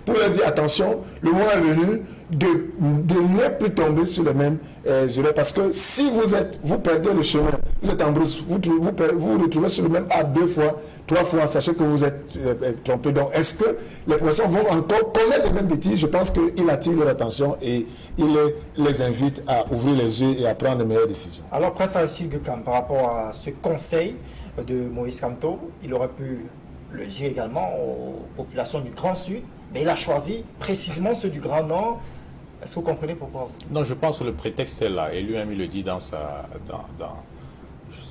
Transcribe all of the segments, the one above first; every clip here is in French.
pour leur dire attention, le moment est venu de ne plus tomber sur le même erreur. Parce que si vous perdez le chemin, vous êtes en brousse, vous retrouvez sur le même A 2 fois, 3 fois, sachez que vous êtes trompé. Donc, est-ce que les professeurs vont encore commettre les mêmes bêtises? Je pense qu'il attire leur attention et il les invite à ouvrir les yeux et à prendre de meilleures décisions. Alors, Prince Aristide Gekam, par rapport à ce conseil de Maurice Kamto, il aurait pu le dire également aux populations du Grand Sud, mais il a choisi précisément ceux du Grand Nord. Est-ce que vous comprenez pourquoi? Non, je pense que le prétexte est là, et lui-même il le dit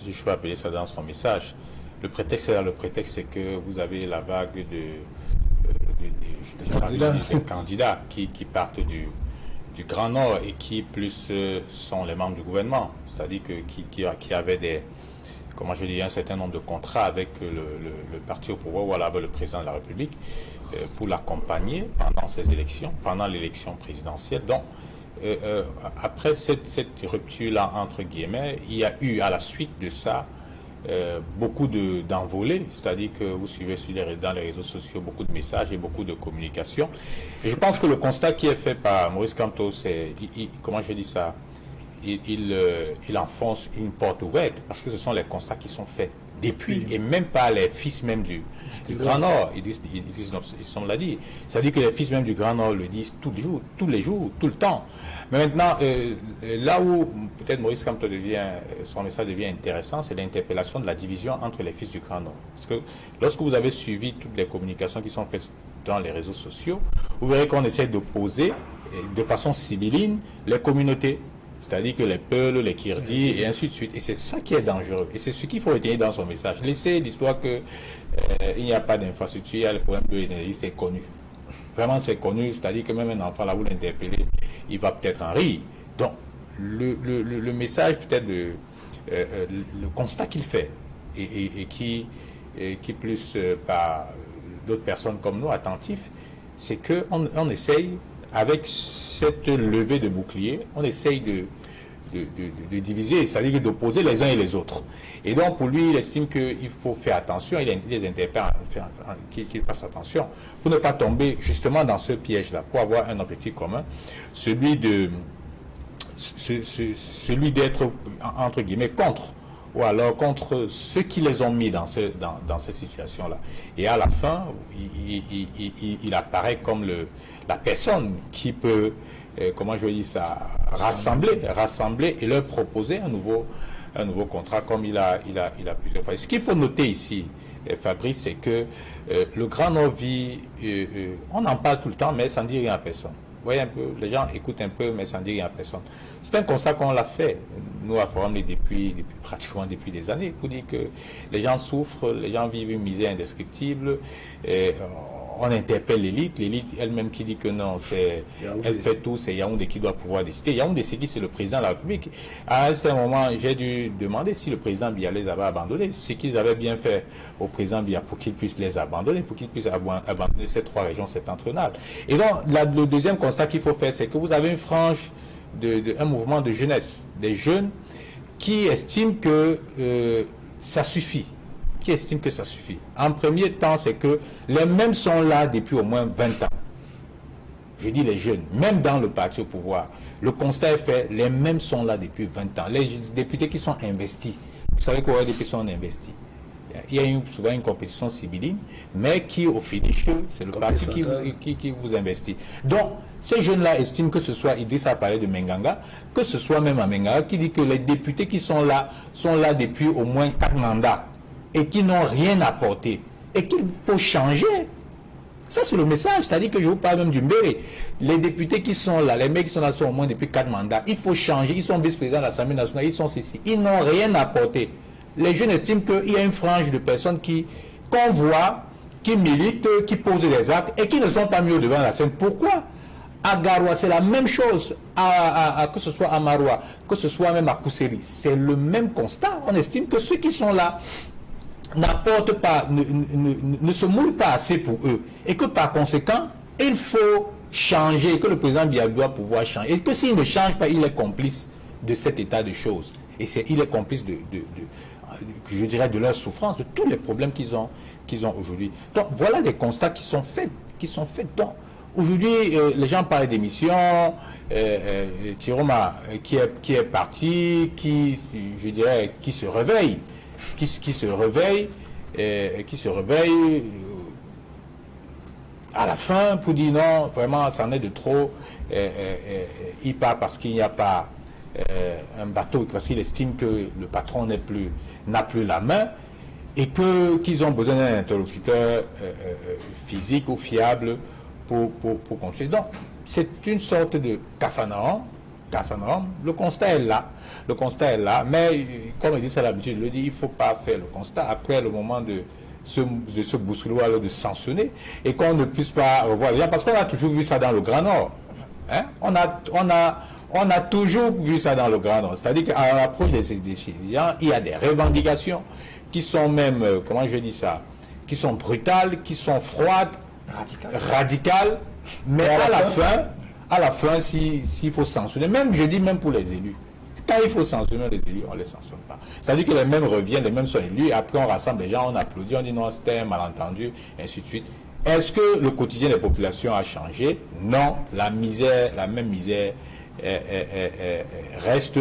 si je peux appeler ça dans son message. Le prétexte est là, le prétexte c'est que vous avez la vague des candidats qui partent du Grand Nord et qui plus sont les membres du gouvernement, c'est-à-dire qui avaient des, comment je dis, un certain nombre de contrats avec le parti au pouvoir ou alors avec le président de la République pour l'accompagner pendant ces élections, pendant l'élection présidentielle. Donc, après cette rupture-là, entre guillemets, il y a eu à la suite de ça beaucoup d'envolées, c'est-à-dire que vous suivez dans les réseaux sociaux beaucoup de messages et beaucoup de communication. Et je pense que le constat qui est fait par Maurice Kamto, c'est, comment je dis ça, il enfonce une porte ouverte, parce que ce sont les constats qui sont faits depuis, et même pas les fils même du Grand Nord, on l'a dit, c'est-à-dire que les fils même du Grand Nord le disent tous les jours, tout le temps. Mais maintenant, là où peut-être Maurice Kamto son message devient intéressant, c'est l'interpellation de la division entre les fils du Grand Nord. Parce que lorsque vous avez suivi toutes les communications qui sont faites dans les réseaux sociaux, vous verrez qu'on essaie d'opposer de façon sibylline les communautés. C'est-à-dire que les Peuls, les Kirdi, et ainsi de suite. Et c'est ça qui est dangereux. Et c'est ce qu'il faut retenir dans son message. Laissez l'histoire qu'il n'y a pas d'infrastructure, il y a le problème de l'énergie, c'est connu. Vraiment, c'est connu. C'est-à-dire que même un enfant, là, vous l'interpellez, il va peut-être en rire. Donc, le message, peut-être, le constat qu'il fait, et qui plus par d'autres personnes comme nous, attentifs, c'est qu'on essaye, avec cette levée de bouclier, on essaye de diviser, c'est-à-dire d'opposer les uns et les autres. Et donc, pour lui, il estime qu'il faut faire attention, il les interpelle qu'ils fassent attention, pour ne pas tomber justement dans ce piège-là, pour avoir un objectif commun, celui d'être, entre guillemets, contre, ou alors contre ceux qui les ont mis dans cette situation-là. Et à la fin, il apparaît comme la personne qui peut, comment je vais dire ça, rassembler et leur proposer un nouveau contrat, comme il a plusieurs fois. Ce qu'il faut noter ici, Fabrice, c'est que le Grand Nord vit, on en parle tout le temps, mais ça ne dit rien à personne. Vous voyez un peu, les gens écoutent un peu, mais ça ne dit rien à personne. C'est un constat qu'on l'a fait, nous, à Forum, pratiquement depuis des années, pour dire que les gens souffrent, les gens vivent une misère indescriptible, et on interpelle l'élite elle-même qui dit que non, elle fait tout, c'est Yaoundé qui doit pouvoir décider. Yaoundé, c'est le président de la République. À un certain moment, j'ai dû demander si le président Biya les avait abandonnés, ce qu'ils avaient bien fait au président Biya pour qu'il puisse les abandonner, pour qu'il puisse abandonner ces 3 régions septentrionales. Et donc, le deuxième constat qu'il faut faire, c'est que vous avez une frange, un mouvement de jeunesse, des jeunes qui estiment que ça suffit. Qui estime que ça suffit. En premier temps, c'est que les mêmes sont là depuis au moins 20 ans. Je dis les jeunes, même dans le parti au pouvoir. Le constat est fait, les mêmes sont là depuis 20 ans. Les députés qui sont investis, vous savez quoi, les députés sont investis. Il y a souvent une compétition sibylline, mais qui, au finish, c'est le parti qui vous investit. Donc, ces jeunes-là estiment que ce soit, Idrissa a parlé de Menganga, que ce soit même à Menganga, qui dit que les députés qui sont là depuis au moins 4 mandats. Et qui n'ont rien apporté, et qu'il faut changer. Ça, c'est le message. C'est-à-dire que je vous parle même du Mbéré. Les députés qui sont là, les mecs qui sont là sont au moins depuis 4 mandats. Il faut changer. Ils sont vice-présidents de l'Assemblée nationale, ils sont ceci. Ils n'ont rien apporté. Les jeunes estiment qu'il y a une frange de personnes qu'on voit, qui militent, qui posent des actes, et qui ne sont pas mis au devant de la scène. Pourquoi? À Garoua, c'est la même chose, que ce soit à Maroua, que ce soit même à Kousseri. C'est le même constat. On estime que ceux qui sont là n'apportent pas, ne se moulent pas assez pour eux. Et que par conséquent, il faut changer, que le président Biya doit pouvoir changer. Et que s'il ne change pas, il est complice de cet état de choses. Et il est complice je dirais, de leur souffrance, de tous les problèmes qu'ils ont aujourd'hui. Donc voilà des constats qui sont faits, qui sont faites. Donc, aujourd'hui, les gens parlent d'émissions, Tiroma qui est parti, je dirais, qui se réveille, à la fin pour dire non, vraiment, ça en est de trop. Il part parce qu'il n'y a pas un bateau, parce qu'il estime que le patron n'a plus la main et qu'ils ont besoin d'un interlocuteur physique ou fiable pour continuer. Donc, c'est une sorte de capharnaüm. Le constat est là. Mais, comme il dit ça d'habitude, il dit, il ne faut pas faire le constat après le moment de se bousculer, alors de sanctionner, et qu'on ne puisse pas revoir les gens, parce qu'on a toujours vu ça dans le Grand Nord. Hein? On a toujours vu ça dans le Grand Nord. C'est-à-dire qu'à l'approche des étudiants, il y a des revendications qui sont même, comment je dis ça, qui sont brutales, qui sont froides, radicales, mais à la fin, s'il faut sanctionner, même, je dis même pour les élus, quand il faut sanctionner les élus, on ne les sanctionne pas. C'est-à-dire que les mêmes reviennent, les mêmes sont élus, et après on rassemble les gens, on applaudit, on dit non, c'était un malentendu, ainsi de suite. Est-ce que le quotidien des populations a changé? Non, la même misère reste.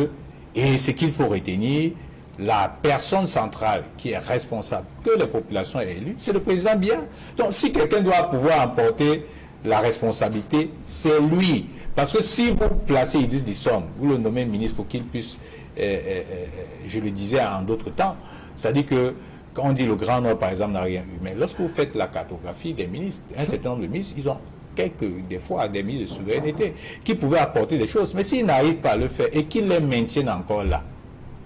Et ce qu'il faut retenir, la personne centrale qui est responsable, que les populations aient élu, c'est le président Biya. Donc si quelqu'un doit pouvoir emporter la responsabilité, c'est lui. Parce que si vous placez Idriss Dissom, vous le nommez ministre pour qu'il puisse, je le disais en d'autres temps, c'est-à-dire que quand on dit le Grand Nord, par exemple, n'a rien eu, mais lorsque vous faites la cartographie des ministres, un certain nombre de ministres, ils ont des fois, des ministres de souveraineté qui pouvaient apporter des choses. Mais s'ils n'arrivent pas à le faire et qu'ils les maintiennent encore là,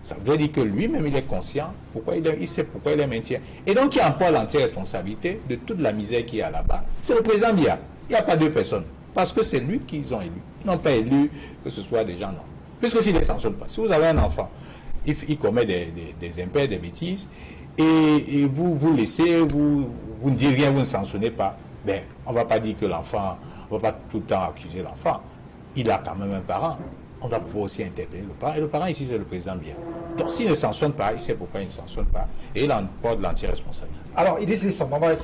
ça veut dire que lui-même, il est conscient, il sait pourquoi il les maintient. Et donc, il emporte l'entière responsabilité de toute la misère qu'il y a là-bas. C'est le président Biya. Il n'y a pas deux personnes. Parce que c'est lui qu'ils ont élu. Ils n'ont pas élu que ce soit des gens, non. Puisque s'il ne les sanctionne pas, si vous avez un enfant, il commet des impairs, des bêtises, et vous laissez, vous ne dites rien, vous ne sanctionnez pas, ben, on ne va pas dire que l'enfant, on ne va pas tout le temps accuser l'enfant. Il a quand même un parent. On doit pouvoir aussi interpeller le parent. Et le parent ici, c'est le président Biya. Donc s'il ne sanctionne pas, il sait pourquoi il ne sanctionne pas. Et il en porte l'entière responsabilité. Alors, Idriss Dissom, on va essayer